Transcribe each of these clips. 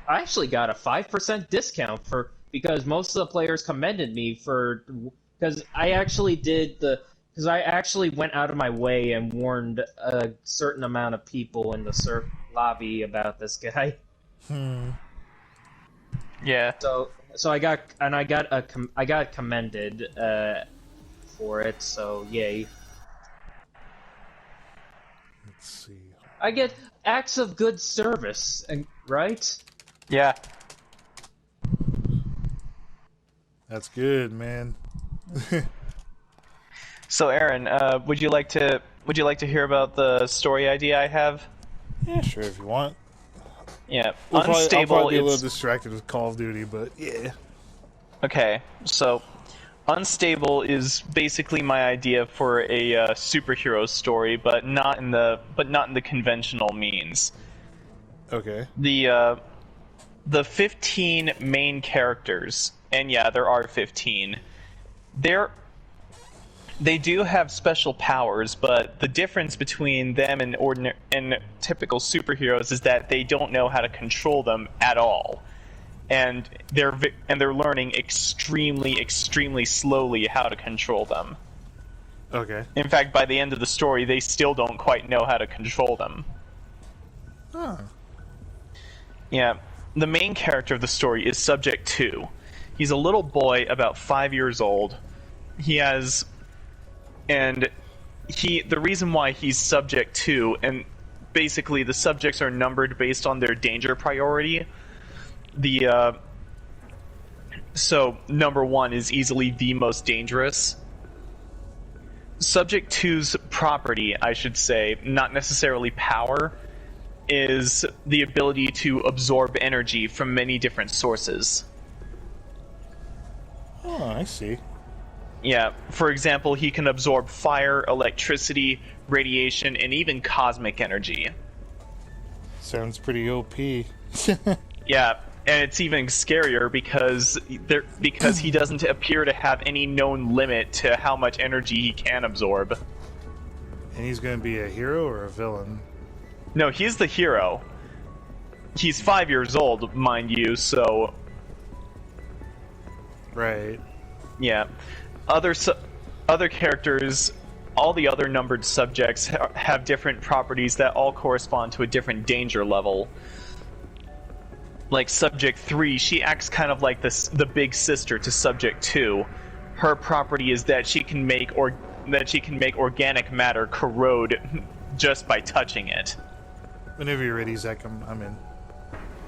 I actually got a 5% discount because most of the players commended me because I actually went out of my way and warned a certain amount of people in the surf lobby about this guy. Yeah. So I got commended for it. So yay. Let's see. I get acts of good service, right? Yeah. That's good, man. So, Aaron, would you like to hear about the story idea I have? Yeah, sure, if you want. Yeah, I'll Unstable. probably be a little distracted with Call of Duty, but yeah. Okay, so Unstable is basically my idea for a superhero story, but not in the conventional means. Okay. The 15 main characters, and yeah, there are 15. They do have special powers, but the difference between them and typical superheroes is that they don't know how to control them at all, and they're learning extremely slowly how to control them. Okay. In fact, by the end of the story, they still don't quite know how to control them. Huh. Yeah, the main character of the story is Subject 2. He's a little boy about 5 years old. The reason why he's Subject 2, and basically the subjects are numbered based on their danger priority. So number 1 is easily the most dangerous. Subject 2's property, I should say, not necessarily power, is the ability to absorb energy from many different sources. Oh, I see. Yeah, for example, he can absorb fire, electricity, radiation, and even cosmic energy. Sounds pretty OP. Yeah, and it's even scarier because he doesn't appear to have any known limit to how much energy he can absorb. And he's going to be a hero or a villain? No, he's the hero. He's 5 years old, mind you, so... Right. Yeah. Other characters, all the other numbered subjects have different properties that all correspond to a different danger level. Like Subject 3, she acts kind of like the big sister to Subject 2. Her property is that she can make organic matter corrode just by touching it. Whenever you're ready, Zach, I'm in.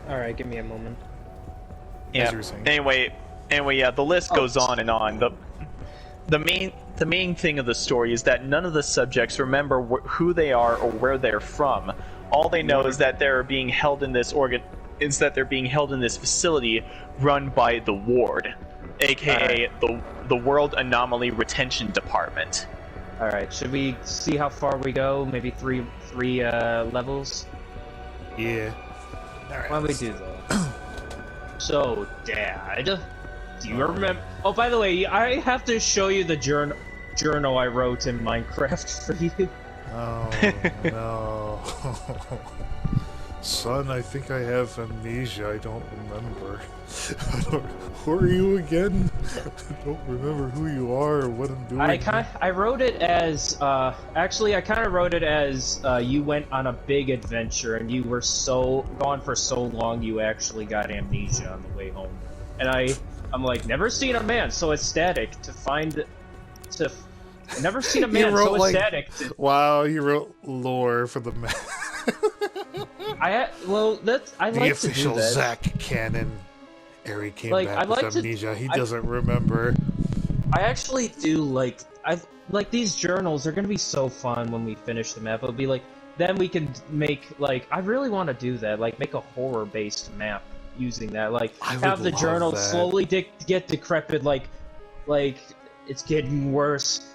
Alright, give me a moment. Yeah. Anyway, yeah, the list goes on and on. The main thing of the story is that none of the subjects remember who they are or where they're from. All they know is that they're being held in this facility run by the Ward, aka the World Anomaly Retention Department. All right, should we see how far we go? Maybe three levels. Yeah. All right. Why don't we do that? So, Dad, do you remember? Oh, by the way, I have to show you the journal I wrote in Minecraft for you. Oh no. Son, I think I have amnesia. I don't remember. Who are you again? I don't remember who you are or what I'm doing. I wrote it as actually I kind of wrote it as you went on a big adventure and you were gone for so long you actually got amnesia on the way home. And I'm like, never seen a man so ecstatic never seen a man so ecstatic. Wow, you wrote lore for the man. I like the to do official that. Zach canon. Ari came Like, back I with like to- amnesia. He doesn't remember. I actually do like these journals are gonna be so fun when we finish the map. It'll be like then we can make I really want to do that, like make a horror based map using that, like have the journal slowly get decrepit, like it's getting worse.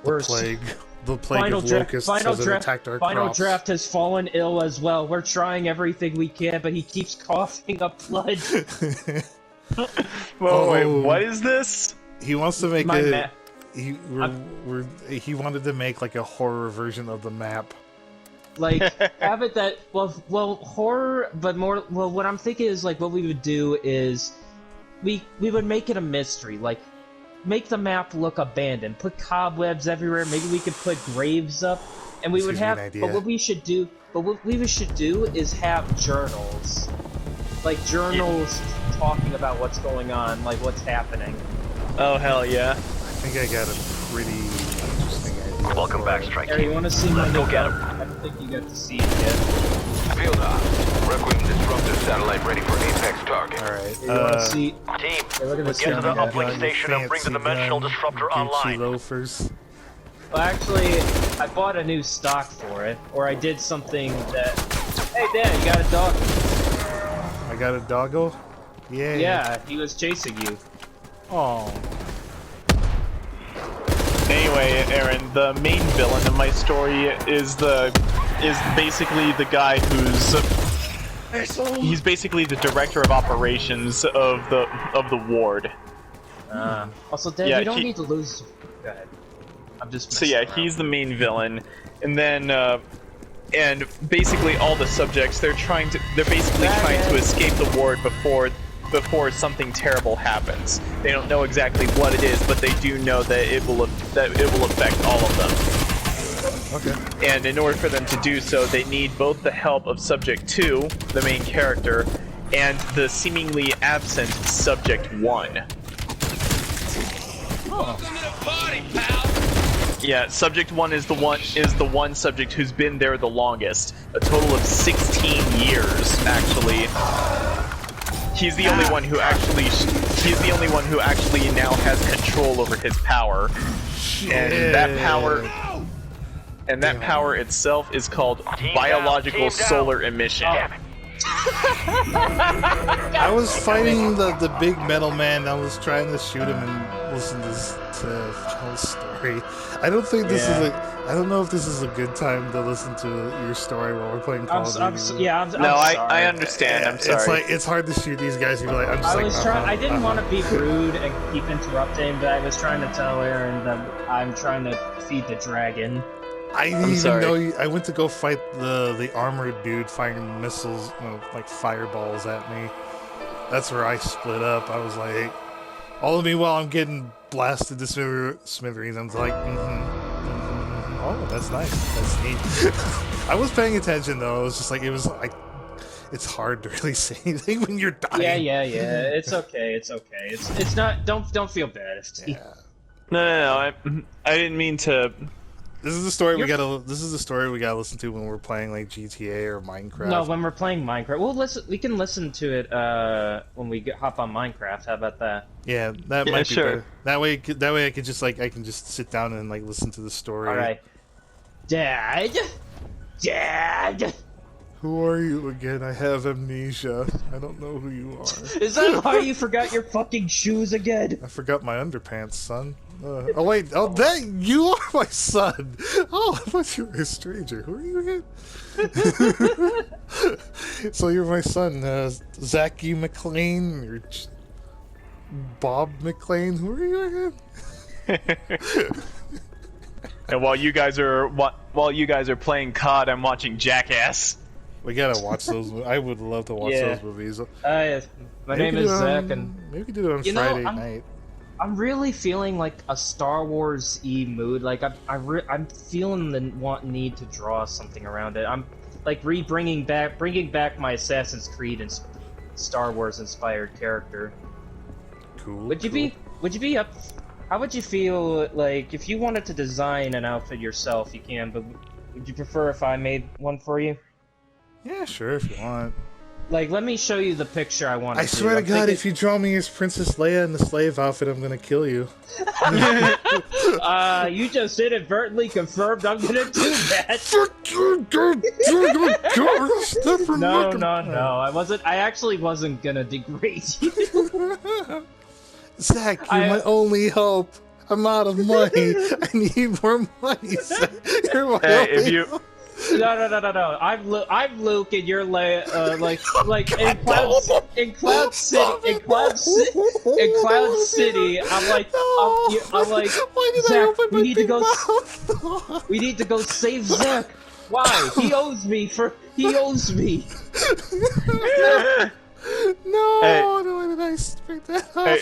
The plague of locusts has attacked our Final crops. Draft has fallen ill as well. We're trying everything we can, but he keeps coughing up blood. Wait, what is this? He wants to make he wanted to make like a horror version of the map. Like, have it that, well, horror, but more, well, what I'm thinking is, like, what we would do is, we would make it a mystery, like, make the map look abandoned, put cobwebs everywhere, maybe we could put graves up, and we would have, but what we should do is have journals. Like, journals talking about what's going on, like, what's happening. Oh, hell yeah. I think I got a pretty interesting idea. Welcome back, Strike Harry, you want to see my Go get him. I don't think you got to see it yet. Field ops. Requiem disruptor satellite ready for apex target. Alright, You want to see... Team, Hey, look at this get to the gun. uplink station and bring the dimensional disruptor Gucci online. loafers. Well, actually, I bought a new stock for it, or I did something that... Hey, Dad, you got a dog? I got a doggo? Yay. Yeah, he was chasing you. Oh. Anyway, Aaron, the main villain of my story is basically the guy he's basically the director of operations of the ward. Also, Dad, Yeah, you don't need to lose... Go ahead. I'm just So yeah, he's the main villain, and then and basically all the subjects they're basically trying to escape the ward before something terrible happens. They don't know exactly what it is, but they do know that it will affect all of them. Okay. And in order for them to do so, they need both the help of Subject 2, the main character, and the seemingly absent Subject 1. Yeah, Subject 1 is the one subject who's been there the longest. A total of 16 years, actually. He's the only one who actually now has control over his power. And that power itself is called biological solar emission. I was fighting the big metal man. I was trying to shoot him and listen to Joel's story. I don't think this is I don't know if this is a good time to listen to your story while we're playing Call of Duty. I'm sorry. I understand. I'm sorry. It's hard to shoot these guys. You're like, I didn't want to be rude and keep interrupting, but I was trying to tell Aaron that I'm trying to feed the dragon. I didn't even know I went to go fight the armored dude firing missiles, like fireballs at me. That's where I split up. I was like, all of me while I'm getting blasted to smithereens. I'm like, oh, that's nice. That's neat. I was paying attention though. It was just like it's hard to really say anything when you're dying. Yeah. It's okay. It's not. Don't feel bad. Yeah. No. I didn't mean to. This is the story we gotta listen to when we're playing like GTA or Minecraft. No, when we're playing Minecraft. Well, we can listen to it when we hop on Minecraft. How about that? Yeah, that might be better. That way I can just sit down and like listen to the story. All right, Dad. Who are you again? I have amnesia. I don't know who you are. Is that why you forgot your fucking shoes again? I forgot my underpants, son. Oh wait, that you are my son. Oh, I thought you were a stranger. Who are you again? So you're my son, Zachy McLean, or Bob McLean. Who are you again? And while you guys are playing COD, I'm watching Jackass. We gotta watch those. I would love to watch those movies. My name is Zach, and maybe we could do it on Friday night. I'm really feeling like a Star Wars-y mood. Like I'm feeling the need to draw something around it. I'm like bringing back my Assassin's Creed and Star Wars inspired character. Cool. Would you be up? How would you feel like if you wanted to design an outfit yourself? You can, but would you prefer if I made one for you? Yeah, sure, if you want. Like, let me show you the picture I want to do. I swear to God, if you draw me as Princess Leia in the slave outfit, I'm gonna kill you. You just inadvertently confirmed I'm gonna do that. No. I actually wasn't gonna degrade you. Zach, you're my only hope. I'm out of money. I need more money, Zach. You're my only hope. No. I'm Luke, and you're like in Cloud City. I'm like, Zach, we need to go save Zach. Why? He owes me for. He owes me. No, Hey. why did I pick that up? Hey,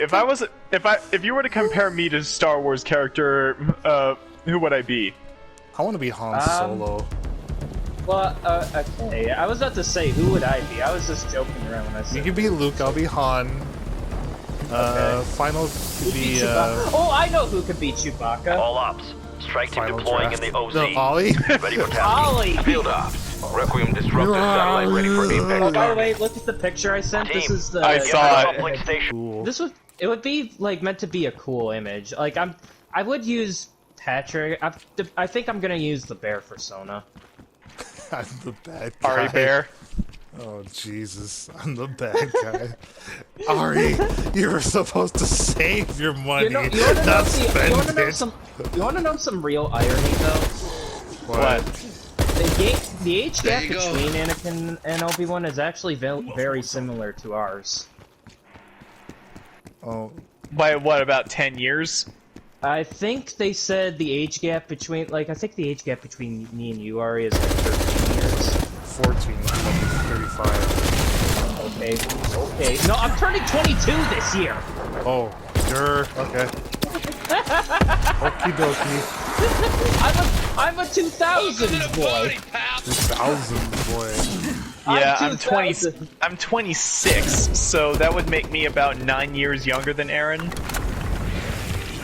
if you were to compare me to Star Wars character, who would I be? I want to be Han Solo. Well, okay. I was about to say, who would I be? I was just joking around when I said. You can be Luke. I'll be Han. Final could be. Oh, I know who could be Chewbacca. All ops. Strike team Final deploying draft. in the OZ. No, Ollie. Ready for tasking. Ollie! Field ops. Requiem disruptor satellite ready for apex Oh, by the target. way, look at the picture I sent. This is the. I saw it. Uplink station. Cool. This would be like meant to be a cool image. Like I would use Patrick. I think I'm gonna use the bear persona. I'm the bad guy. Ari Bear. Oh Jesus, I'm the bad guy. Ari, you were supposed to save your money, You wanna not know spend it. you wanna know some real irony though? What? The age gap between Anakin and Obi-Wan is actually very similar to ours. Oh, By what, about 10 years? I think they said the age gap between, like, I think the age gap between me and you, Ari, is like 13 years. 14, 35. Okay. No, I'm turning 22 this year! Oh, sure, okay. Okie dokie. I'm a 2000s boy! 2000 boy. Yeah, I'm I'm 20. 2000. I'm 26, so that would make me about 9 years younger than Aaron.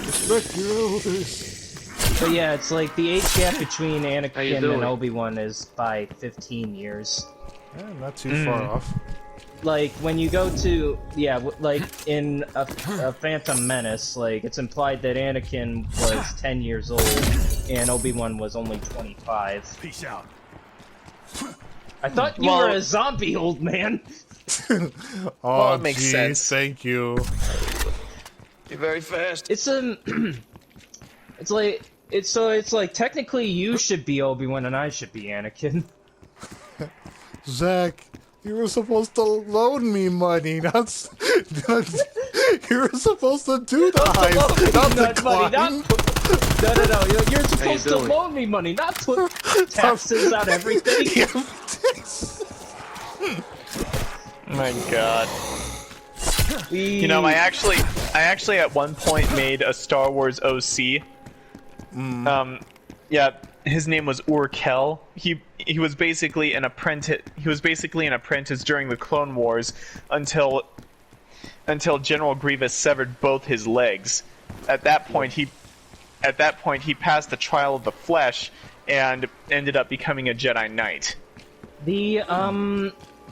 Respect your elders. But yeah, it's like the age gap between you Anakin doing? and Obi-Wan is by 15 years. Yeah, not too far off. Like, when you go to, like, in a Phantom Menace, like, it's implied that Anakin was 10 years old, and Obi-Wan was only 25. Peace out. I thought you were a zombie, old man! Oh, it makes geez, sense. thank you. You're very fast. It's it's like, technically you should be Obi-Wan and I should be Anakin. Zach, you were supposed to loan me money, not you were supposed to do the heist, not decline. No, you're supposed to doing? loan me money, not put taxes on everything. My God. You know, I actually at one point made a Star Wars OC. Yeah, his name was Urkel. He was basically an apprentice. He was basically an apprentice during the Clone Wars until General Grievous severed both his legs. At that point, he passed the trial of the flesh and ended up becoming a Jedi Knight. The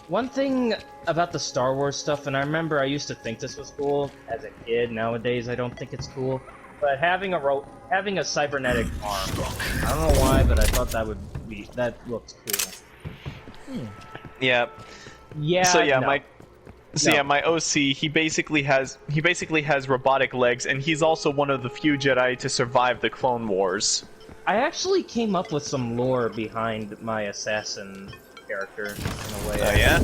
one thing about the Star Wars stuff, and I remember I used to think this was cool as a kid. Nowadays, I don't think it's cool. But having a cybernetic arm, I don't know why, but I thought that looked cool. Yeah. Yeah. So yeah, no. my OC, he basically has robotic legs, and he's also one of the few Jedi to survive the Clone Wars. I actually came up with some lore behind my assassin character in a way. Oh yeah?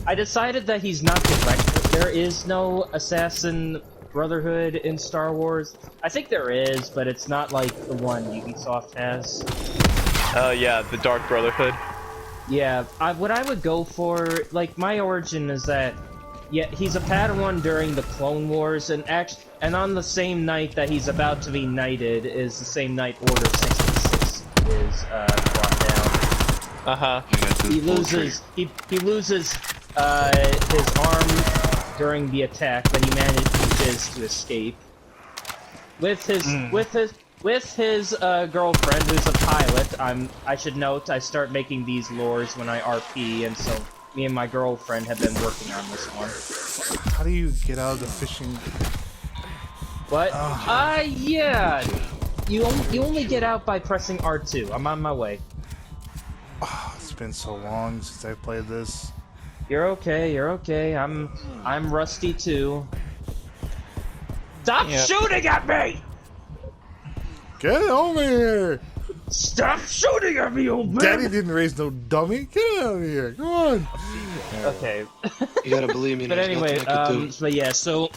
I decided that he's not direct. There is no assassin brotherhood in Star Wars. I think there is, but it's not like the one Ubisoft has. Oh yeah, the Dark Brotherhood. Yeah, what I would go for, like, my origin is that, yeah, he's a Padawan during the Clone Wars, and on the same night that he's about to be knighted is the same night Order 66 is brought down. Uh-huh. He loses his arm during the attack, but he manages to escape. With his girlfriend, who's a pilot. I should note, I start making these lores when I RP, and so me and my girlfriend have been working on this one. How do you get out of the fishing? What? Yeah. You only get out by pressing R2. I'm on my way. Oh, it's been so long since I played this. You're okay. I'm rusty too. Stop shooting at me! Get over here! Stop shooting at me, old man! Daddy didn't raise no dummy. Get out of here! Come on! Okay. You gotta believe me. But there's anyway, nothing I can do. but yeah, so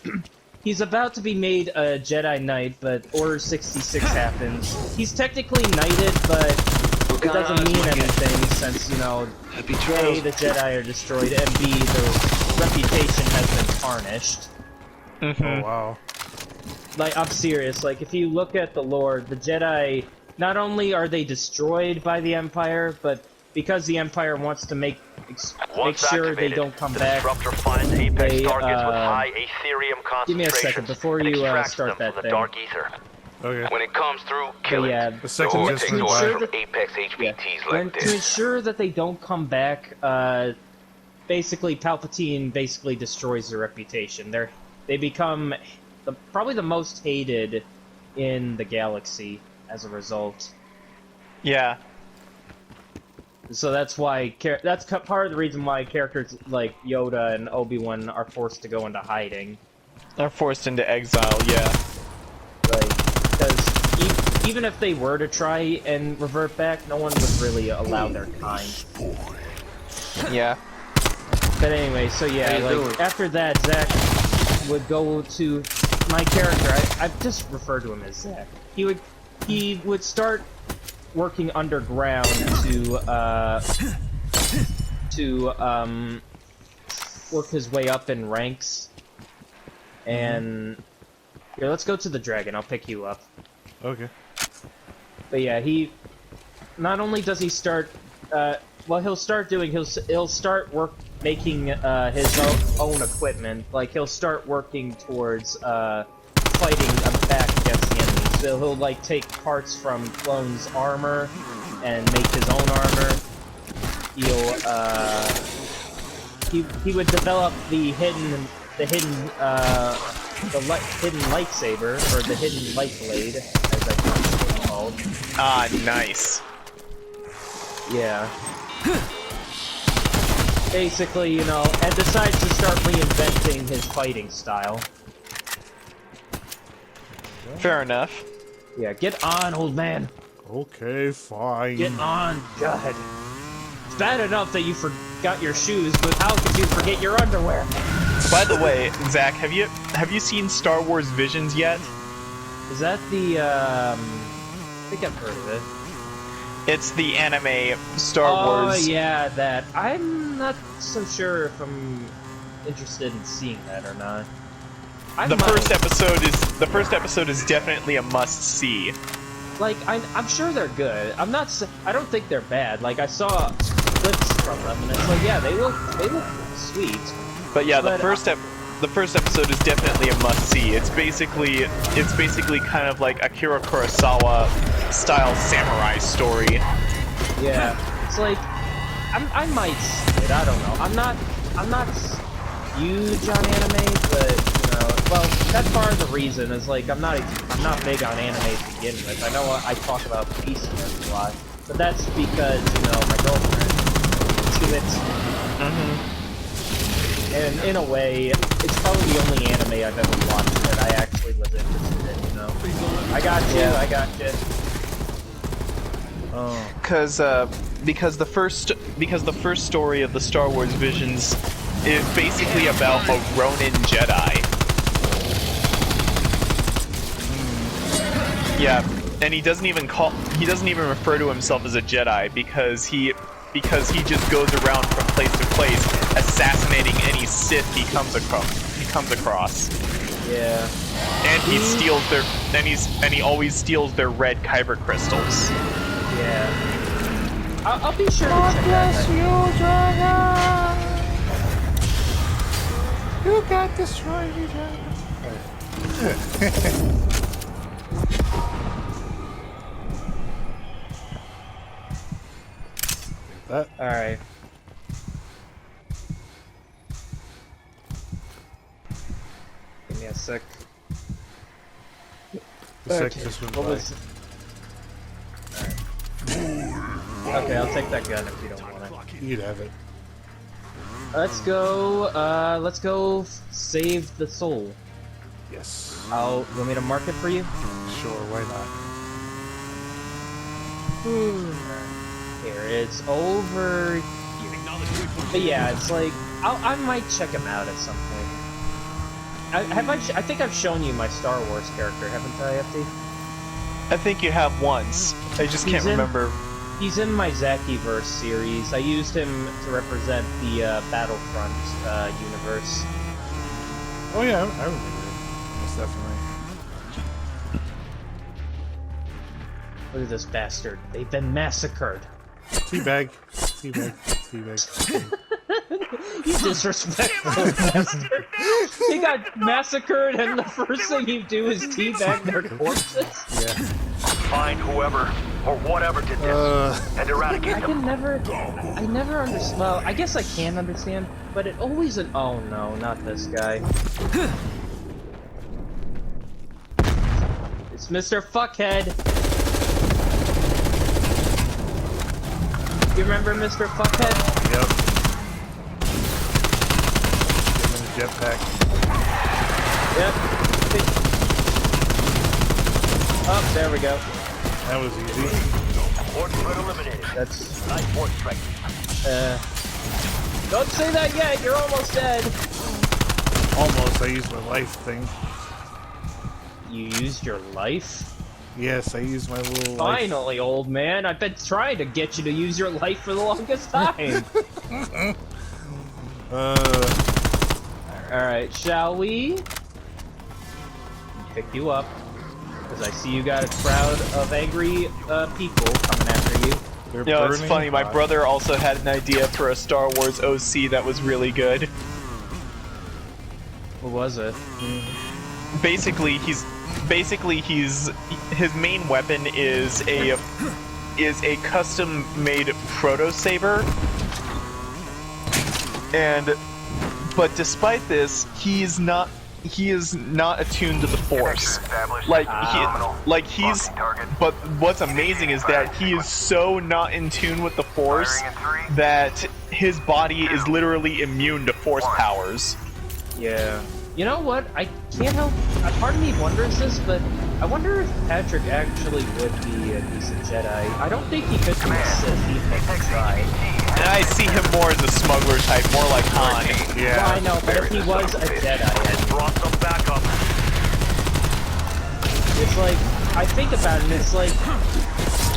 he's about to be made a Jedi Knight, but Order 66 happens. He's technically knighted, but it doesn't mean anything since, you know, Happy A, trails. the Jedi are destroyed, and B, their reputation has been tarnished. Oh wow. Like, I'm serious, like, if you look at the lore, the Jedi, not only are they destroyed by the Empire, but because the Empire wants to make Once sure they activated, don't come the back, disruptor finds apex they, targets with high Aetherium concentrations. give me a second before and you extracts start them that from the thing. dark ether. Okay. When it comes through, But kill yeah, it. The second Or just takes went orders by. from Apex HVTs and like to this. ensure that they don't come back, basically Palpatine basically destroys their reputation. They become probably the most hated in the galaxy as a result. Yeah. So that's why that's part of the reason why characters like Yoda and Obi-Wan are forced to go into hiding. They're forced into exile, yeah. Like, because even if they were to try and revert back, no one would really allow their kind. Yeah. But anyway, so yeah, How you like, doing? after that, Zach would go to my character. I've just referred to him as Zach. He would start working underground to work his way up in ranks. And here, let's go to the dragon. I'll pick you up. Okay. But yeah, he not only does he start, he'll start making his own equipment. Like, he'll start working towards fighting back against the enemy. So he'll like take parts from clones' armor and make his own armor. He would develop the hidden lightsaber, or the hidden light blade, as I think it's called. Ah, nice. Yeah. Basically, you know, and decides to start reinventing his fighting style. Fair enough. Yeah, get on, old man. Okay, fine. Get on, God. It's bad enough that you forgot your shoes, but how could you forget your underwear? By the way, Zach, have you seen Star Wars Visions yet? Is that the, I think I've heard of it. It's the anime Star Wars. Oh, yeah, that. I'm not so sure if I'm interested in seeing that or not. The first episode is definitely a must-see. Like, I'm sure they're good. I don't think they're bad. Like, I saw clips from them, and it's like, yeah, they look sweet. But yeah, the But, first episode is definitely a must-see. It's basically kind of like Akira Kurosawa style samurai story. Yeah, it's like, I might see it. I don't know. I'm not huge on anime, but you know, well, that's part of the reason. Is like I'm not big on anime to begin with. I know I talk about PC a lot, but that's because you know my girlfriend to it. And in a way, it's probably the only anime I've ever watched that I actually was interested in. You know, I got you. Oh. Because the first story of the Star Wars Visions is basically about a Ronin Jedi. Yeah, and he doesn't even refer to himself as a Jedi because he just goes around from place to place assassinating any Sith he comes across. Yeah. And he always steals their red kyber crystals. Yeah. I'll be sure to check that out. You got destroyed, you dragon. That. Alright. Give me a sec. The sec Okay, just went what by. was... Alright. Okay, I'll take that gun if you don't want it. You'd have it. Let's go save the soul. Yes. You want me to mark it for you? Sure, why not? Here, it's over here. But yeah, it's like, I might check him out at some point. I think I've shown you my Star Wars character, haven't I, FD? I think you have once. I just can't He's in- remember. He's in my Zakiverse series. I used him to represent the Battlefront universe. Oh yeah, I remember him. Most definitely. Look at this bastard. They've been massacred. Teabag. Teabag. Teabag. You disrespectful bastard. He got massacred and the first thing you do is teabag their corpses? Yeah. Find whoever or whatever did this and eradicate I them. I never understand. Well, I guess I can understand, but it always oh no, not this guy. It's Mr. Fuckhead. You remember Mr. Fuckhead? Yep. Give him a jetpack. Yep. Oh, there we go. That was easy. Horde threat eliminated. That's Nice horde strike. don't say that yet. You're almost dead. Almost. I used my life thing. You used your life? Yes, I used my little life. Finally, old man. I've been trying to get you to use your life for the longest time. Alright, shall we? Pick you up. Because I see you got a crowd of angry people coming after you. They're You know, it's burning funny, my hot. brother also had an idea for a Star Wars OC that was really good. What was it? Basically he's his main weapon is a custom made proto saber, but despite this he is not attuned to the Force. But what's amazing is that he is so not in tune with the Force that his body is literally immune to Force powers. Yeah. You know what? I can't help. Part of me wonders this, but I wonder if Patrick actually would be a decent Jedi. I don't think he could be a Sith even if he tried. And I see him more as a smuggler type, more like Han. Yeah. Well, I know, but if he was a Jedi, Brought them back up. it's like I think about it. It's like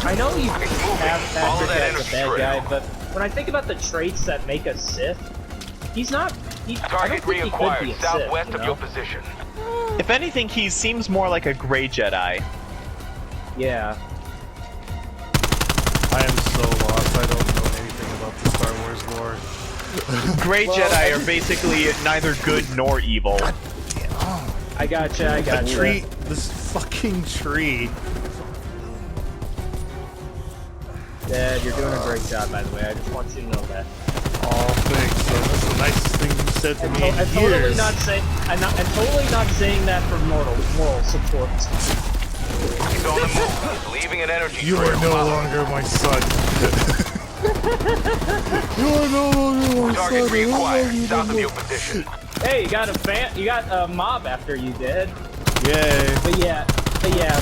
I know you have Follow Patrick that as a bad energy guy, trail. but when I think about the traits that make a Sith, he's not. I don't Target think he could reacquired be a Sith, southwest you of know? your position. If anything, he seems more like a gray Jedi. Yeah. I am so lost. I don't know anything about the Star Wars lore. Gray Jedi are basically neither good nor evil. I gotcha. A tree. This fucking tree. Dad, you're doing a great job, by the way. I just want you to know that. Oh, thanks. So that's the nicest thing you said to me in I'm totally years. not saying. I'm totally not saying that for moral support. He's on the move. He's leaving an energy You are trail. no longer my son. You are no longer my Target son. reacquired south of your position. Hey, you got a mob after you did. Yay. But yeah,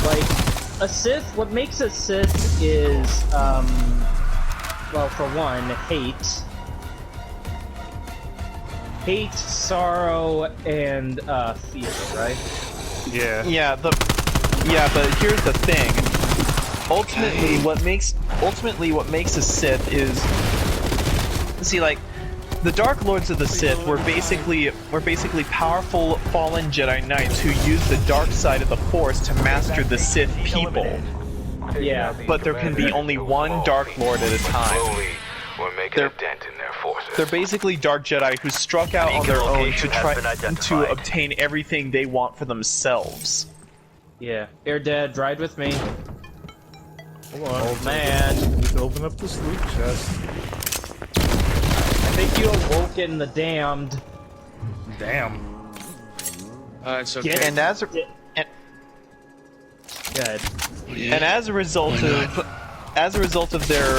like a Sith. What makes a Sith is, well, for one, hate, sorrow, and fear, right? Yeah. But here's the thing. Ultimately, what makes a Sith is, see, like, the Dark Lords of the Sith were basically powerful fallen Jedi Knights who used the dark side of the Force to master the Sith people. Yeah. But there can be only one Dark Lord at a time. Slowly, we're making a dent in their forces. They're basically Dark Jedi who struck out on their own to try to obtain everything they want for themselves. Yeah. Here, Dad, ride with me. Hold on. Old man. Need to open up this loot chest. I think you awoken the damned. Damn. It's okay. Get- And as a, Good. and as a result of their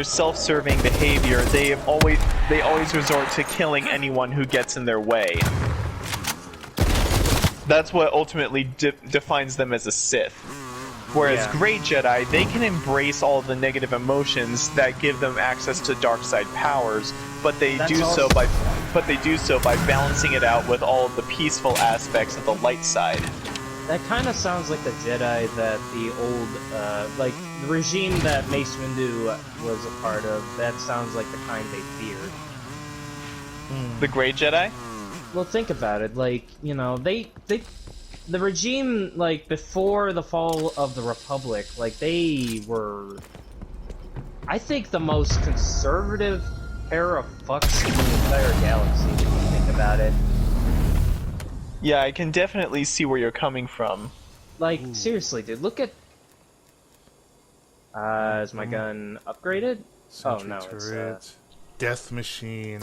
self-serving behavior, they always resort to killing anyone who gets in their way. That's what ultimately defines them as a Sith. Whereas Yeah. Grey Jedi, they can embrace all of the negative emotions that give them access to dark side powers, but they do so by balancing it out with all of the peaceful aspects of the light side. That kind of sounds like the Jedi that the old, like, the regime that Mace Windu was a part of. That sounds like the kind they feared. The Grey Jedi? Well, think about it. Like, you know, the regime, like, before the fall of the Republic, like, they were, I think, the most conservative pair of fucks in the entire galaxy, if you think about it. Yeah, I can definitely see where you're coming from. Like, seriously, dude, look at... is my gun upgraded? Oh, no, it's, Death Machine.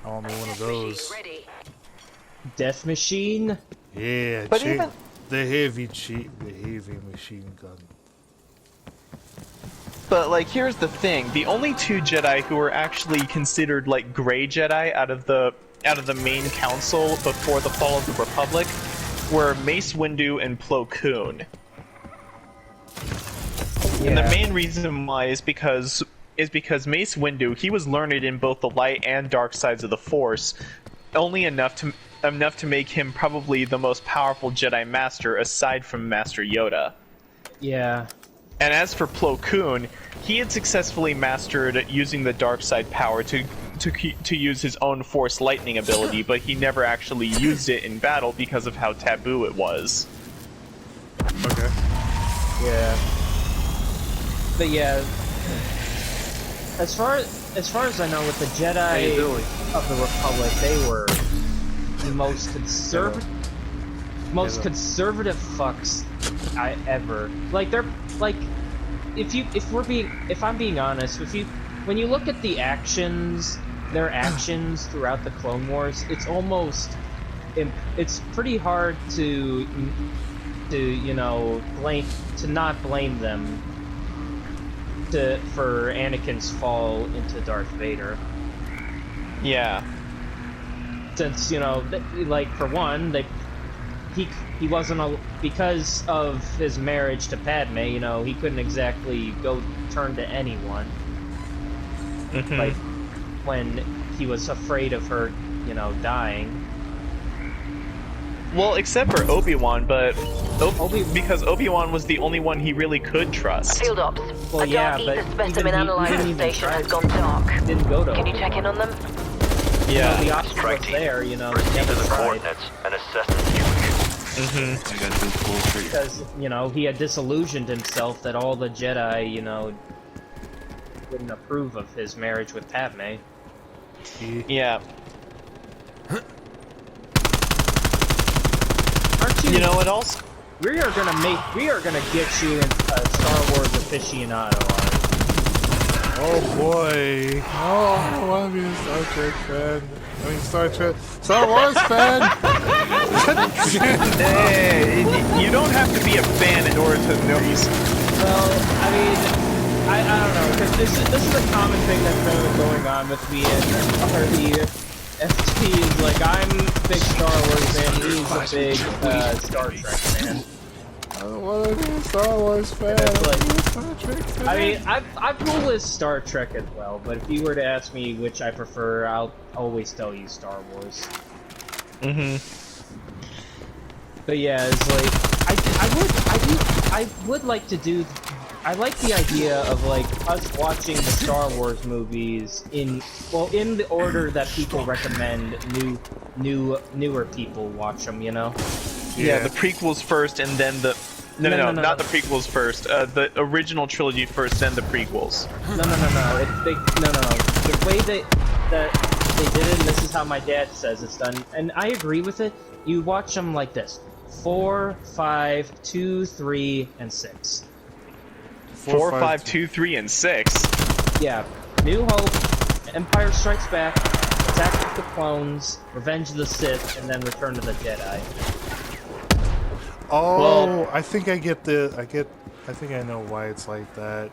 I want me one of those. Death Machine? Yeah, But even... the heavy machine gun. But, like, here's the thing. The only two Jedi who were actually considered, like, Grey Jedi out of the main council before the fall of the Republic were Mace Windu and Plo Koon. Yeah. And the main reason why is because Mace Windu, he was learned in both the light and dark sides of the Force, only enough to make him probably the most powerful Jedi Master aside from Master Yoda. Yeah. And as for Plo Koon, he had successfully mastered using the dark side power to use his own Force lightning ability, but he never actually used it in battle because of how taboo it was. Okay. Yeah. But yeah, as far as I know, with the Jedi of the Republic, they were the most conservative fucks I ever. Like, they're like, if I'm being honest, when you look at the actions, their actions throughout the Clone Wars, it's pretty hard to you know, not blame them for Anakin's fall into Darth Vader. Yeah. Since, you know, like, for one, he wasn't because of his marriage to Padme, you know, he couldn't exactly go turn to anyone. Mm-hmm. Like, when he was afraid of her, you know, dying. Well, except for Obi-Wan, but because Obi-Wan was the only one he really could trust. Field ops. Well, A yeah, dark but ether specimen analyzer station has gone dark. Didn't go to Can you check in on them? Yeah. The option was there, you know, Proceed never to the tried. coordinates and assess the situation. Mm-hmm. I got to full street. Because, you know, he had disillusioned himself that all the Jedi, you know, wouldn't approve of his marriage with Padme. Yeah. Aren't you? You know what else? We are gonna get you a Star Wars aficionado. Oh boy. Oh, I want to be a Star Trek fan. I mean, Star Wars fan! Hey, you don't have to be a fan in order to know these. Well, I mean, I don't know, because this is a common thing that's been going on with me and the FT is like, I'm a big Star Wars fan, he's a big Star Trek fan. I don't want to be a Star Wars fan. Star Trek fan. I mean, I'm cool with Star Trek as well, but if you were to ask me which I prefer, I'll always tell you Star Wars. Mm-hmm. But yeah, it's like, I would like to do. I like the idea of like us watching the Star Wars movies in the order that people recommend newer people watch them. You know? Yeah, the prequels first, and then the no, not the prequels first. The original trilogy first, then the prequels. No. The way that they did it, and this is how my dad says it's done, and I agree with it. You watch them like this: 4, 5, 2, 3, and 6. 4, 5, 2, 3, and 6. Yeah, New Hope, Empire Strikes Back, Attack of the Clones, Revenge of the Sith, and then Return of the Jedi. Oh, well, I think I think I know why it's like that.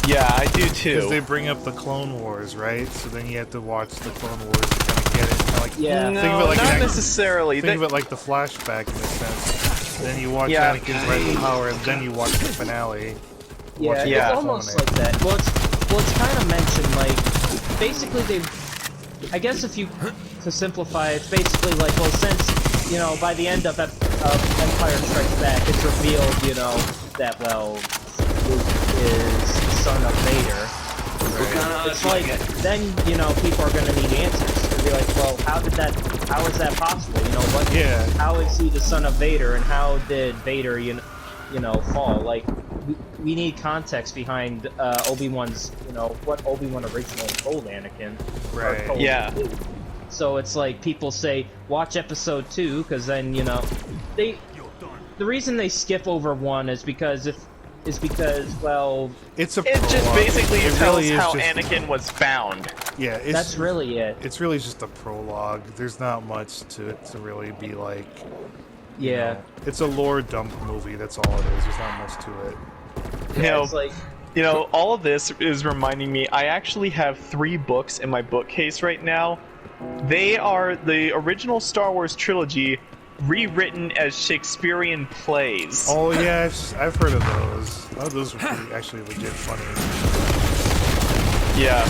Yeah, I do too. Because they bring up the Clone Wars, right? So then you have to watch the Clone Wars to kind of get it. Kinda like, Yeah, think of it like not necessarily. Think of it like the flashback in a sense. Then you watch Anakin's Rise of Power, and then you watch the finale. Yeah, it's almost like that. Well, it's kind of mentioned, like, basically I guess if you, to simplify, it's basically like, well, since, you know, by the end of Empire Strikes Back, it's revealed, you know, that, well, Luke is son of Vader. It's like, then, you know, people are gonna need answers. They'll be like, well, how is that possible? You know, how is he the son of Vader, and how did Vader, you know, fall? Like, we need context behind Obi-Wan's, you know, what Obi-Wan originally told Anakin. Right. Told Yeah. Luke. So it's like, people say, watch episode 2, because then, you know, the reason they skip over 1 is because well, it's a It just prologue. basically It tells really is how just- Anakin was found. Yeah, that's really it. It's really just a prologue. There's not much to it to really be like. you Yeah. know, it's a lore dump movie. That's all it is. There's not much to it. You Yeah, know, it's like, you know, all of this is reminding me, I actually have 3 books in my bookcase right now. They are the original Star Wars trilogy rewritten as Shakespearean plays. Oh yeah, I've heard of those. Oh, those were pretty, actually legit funny. Yeah.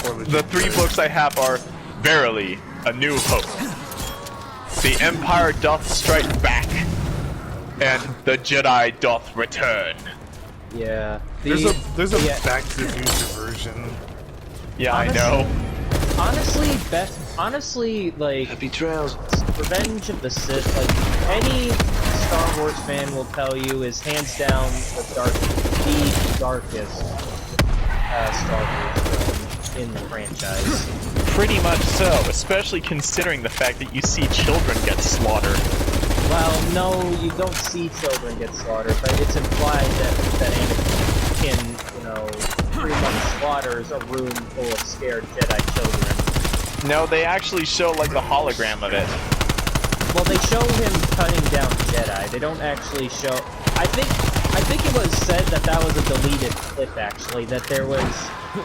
Or legit The 3 good. books I have are Verily, A New Hope, The Empire Doth Strike Back, and The Jedi Doth Return. yeah. There's a yeah. Back to the Future version. Yeah, Honestly- I know. Honestly, like, Happy trails. Revenge of the Sith, like, any Star Wars fan will tell you is hands down the darkest Star Wars film in the franchise. Pretty much so, especially considering the fact that you see children get slaughtered. Well, no, you don't see children get slaughtered, but it's implied that Anakin, you know, pretty much slaughters a room full of scared Jedi children. No, they actually show like the hologram of it. Well, they show him cutting down Jedi. They don't actually show. I think it was said that was a deleted clip. Actually, that there was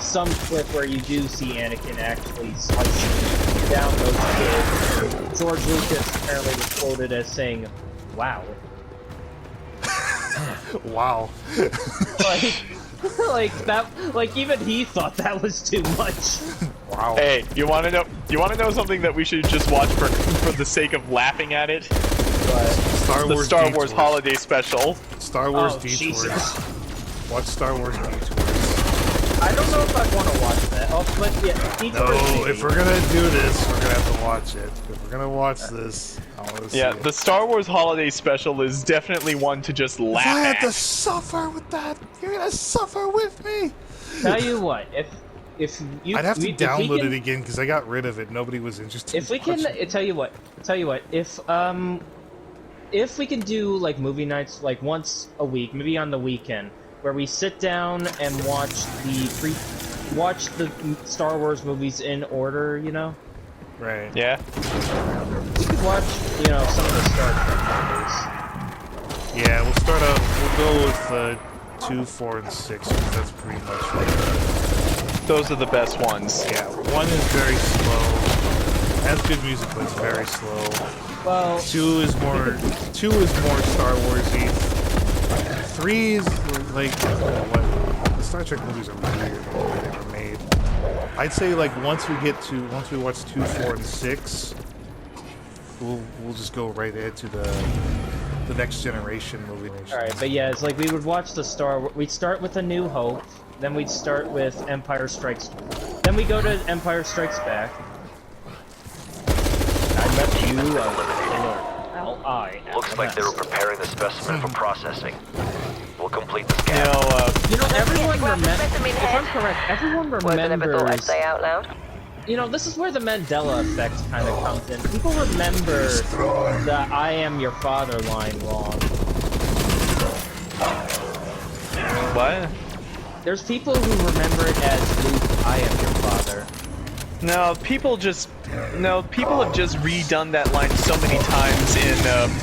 some clip where you do see Anakin actually slicing down those kids. George Lucas apparently was quoted as saying, "Wow." Wow. like that. Like even he thought that was too much. Wow. Hey, you want to know something that we should just watch for the sake of laughing at it? But Star The Wars Star Wars Detours. holiday special. Star Wars Oh, Detours. Jesus. Watch Star Wars Detours. I don't know if I'd want to watch that. Oh, but yeah, No, Detours if we're gonna do this, we're gonna have to watch it. If we're gonna watch this, I wanna see Yeah, it. the Star Wars holiday special is definitely one to just laugh If I have at. to suffer with that, you're gonna suffer with me. Tell you what, if you, I'd have to we- if we download can- it again because I got rid of it. Nobody was interested. If we can, tell you what, if we can do like movie nights like once a week, maybe on the weekend, where we sit down and watch the Star Wars movies in order, you know, Right. Yeah. we could watch, you know, some of the Star Trek movies. Yeah, we'll start out. We'll go with 2, 4, and 6 because that's pretty much like. Those are the best ones. Yeah, 1 is very slow. Has good music, but it's very slow. Well, 2 is more Star Warsy. 3 is like what the Star Trek movies are weird the way they were made. I'd say like once we watch 2, 4, and 6, we'll just go right into the next generation movie. alright, but yeah, it's like we would watch we'd start with A New Hope, then we'd start with Empire Strikes, then we go to Empire Strikes Back. I met you, Looks like they were preparing the specimen for processing. We'll complete the You scan. know, everyone grab the remembers, specimen if I'm head. correct, everyone Words I never thought I'd remembers, say out loud. you know, this is where the Mandela effect kind of comes in. People remember the "I am your father" line wrong. what? There's people who remember it as Luke, "I am your father." No, people have just redone that line so many times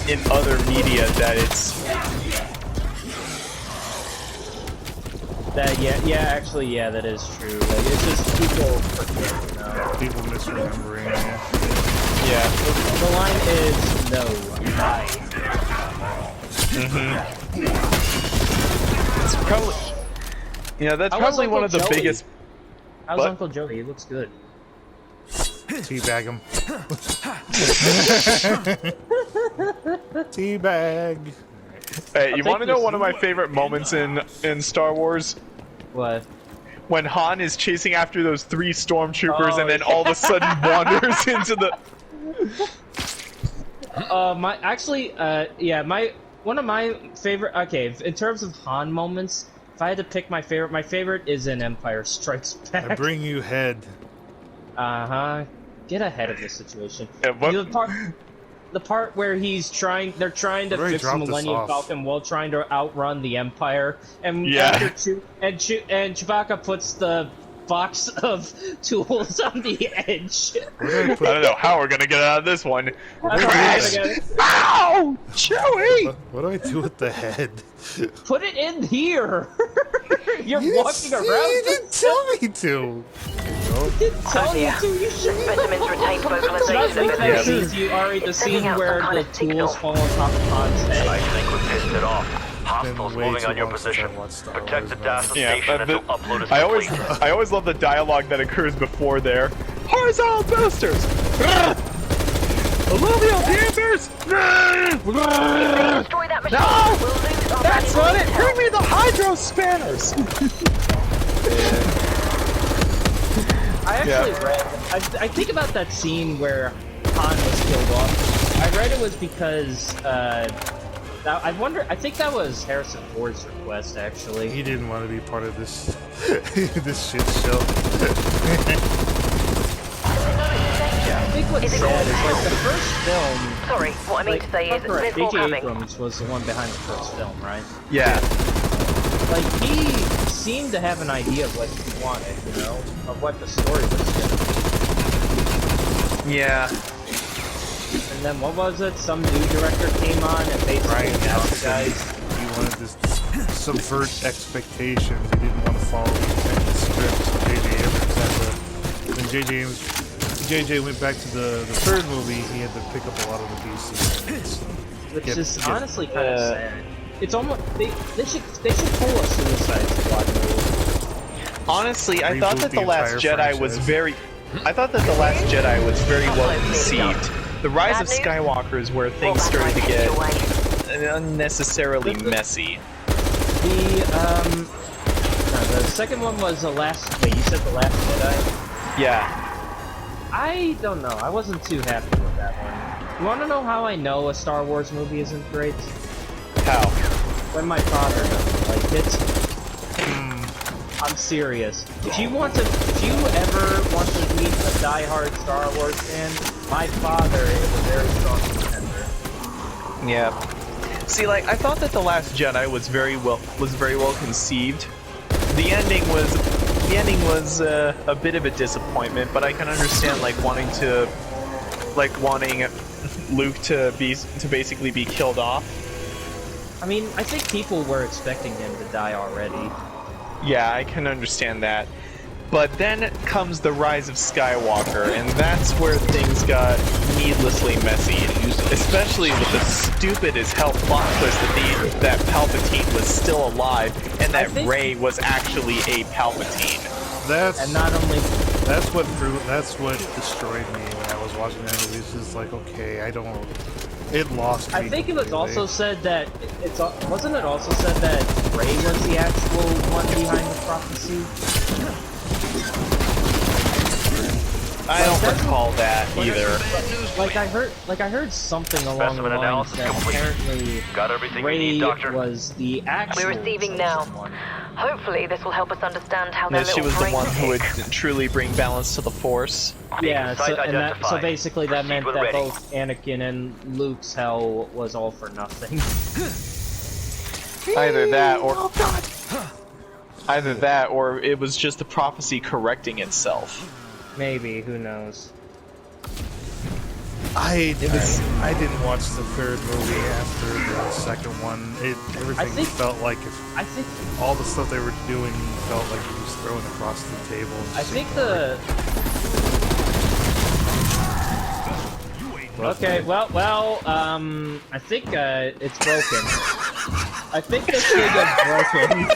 in other media that it's. That actually, that is true. Like, it's just people forget, you know. People misremembering. Yeah. The line is "No, I." It's probably. Yeah, that's How was probably one of the Uncle Joey? biggest. How's What? Uncle Joey? He looks good. Teabag him. Teabag. Hey, you want to know one of my favorite moments in Star Wars? What? When Han is chasing after those 3 stormtroopers and then yeah. all of a sudden wanders into the... one of my favorite. Okay, in terms of Han moments, if I had to pick my favorite is in Empire Strikes Back. I bring you head. Get ahead of the situation. Yeah, what- The part where they're trying to fix the Millennium Falcon while trying to outrun the Empire, and Chewbacca puts the box of tools on the edge. I don't know how we're gonna get out of this one. Crash! Ow! Chewie! What do I do with the head? Put it in here! You're You walking around. You didn't tell me to. Oh dear. The specimens retain vocalization ability. Ari, the scene out where some kind the of signal. tools fall on top of Han's head. I think we pissed it off. Hostiles Been way moving too on your long since I position. watched Star Protect the Wars, DASA Yeah, station until upload is complete. I always love the dialogue that occurs before there. Horizontal boosters! Alluvial dancers! Destroy that machine. No! We'll lose our That's valuable not it! intel. Bring me the hydro spanners! I actually read. I think about that scene where Han was killed off. I read it was because. I wonder. I think that was Harrison Ford's request, actually. He didn't want to be part of this this shit show. I think what's sad is like the first film. Sorry, what I mean to say is there's more J.J. coming. Abrams was the one behind the first film, right? Yeah. Like he seemed to have an idea of what he wanted, you know, of what the story was going to be. Yeah. And then what was it? Some new director came on and basically asked the guys. He wanted to subvert expectations. He didn't want to follow the intended script. So J.J. Abrams had to. When J.J. went back to the third movie, he had to pick up a lot of the pieces. Which is honestly kind of sad. It's almost they should pull a Suicide Squad movie. Honestly, I Reboot thought that the The Last entire Jedi was franchise. very... I thought that The Last Jedi was very well conceived. The Rise Bad of news? Skywalker is where Roll things back started to my get head away. unnecessarily messy. The second one was the last. Wait, you said The Last Jedi? Yeah. I don't know. I wasn't too happy with that one. You want to know how I know a Star Wars movie isn't great? How? When my father doesn't like it. I'm serious. If you ever want to meet a die-hard Star Wars fan, my father is a very strong contender. Yeah. See, like, I thought that The Last Jedi was very well conceived. The ending was a bit of a disappointment, but I can understand wanting Luke to basically be killed off. I mean, I think people were expecting him to die already. Yeah, I can understand that. But then comes the Rise of Skywalker, and that's where things got needlessly messy. Especially with the stupid as hell plot twist that Palpatine was still alive, and that Rey was actually a Palpatine. That's what destroyed me when I was watching that movie. It's just like, okay, it lost me. I think it was completely. also said that wasn't it also said that Rey was the actual one behind the prophecy? I don't recall that either. I heard something along the Specimen lines analysis that complete. apparently Got everything you Rey need, Doctor? was the actual. We're receiving now. one. Hopefully this will help us understand how their That she little was the one brains who would tick. truly bring balance to the Force. Yeah, Site identified. so basically that Proceed meant when that ready. both Anakin and Luke's hell was all for nothing. Either that, or it was just the prophecy correcting itself. Maybe, who knows? I didn't watch the third movie after the second one. Everything felt like I think all the stuff they were doing felt like it was thrown across the table. I think the okay, I think it's broken. I think this thing is broken.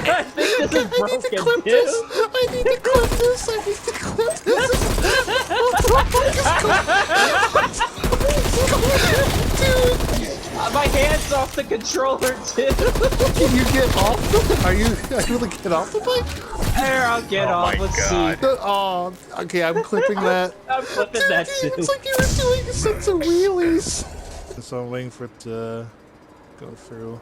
I think this is broken, dude. I need to clip this. What the fuck is going on? My hand's off the controller too. Can you get off the... Are you able to get off the bike? There, I'll get off. my Let's God. see. Oh, okay, I'm clipping that. I'm flipping that too. It's like you were doing a sense of wheelies. So I'm waiting for it to go through.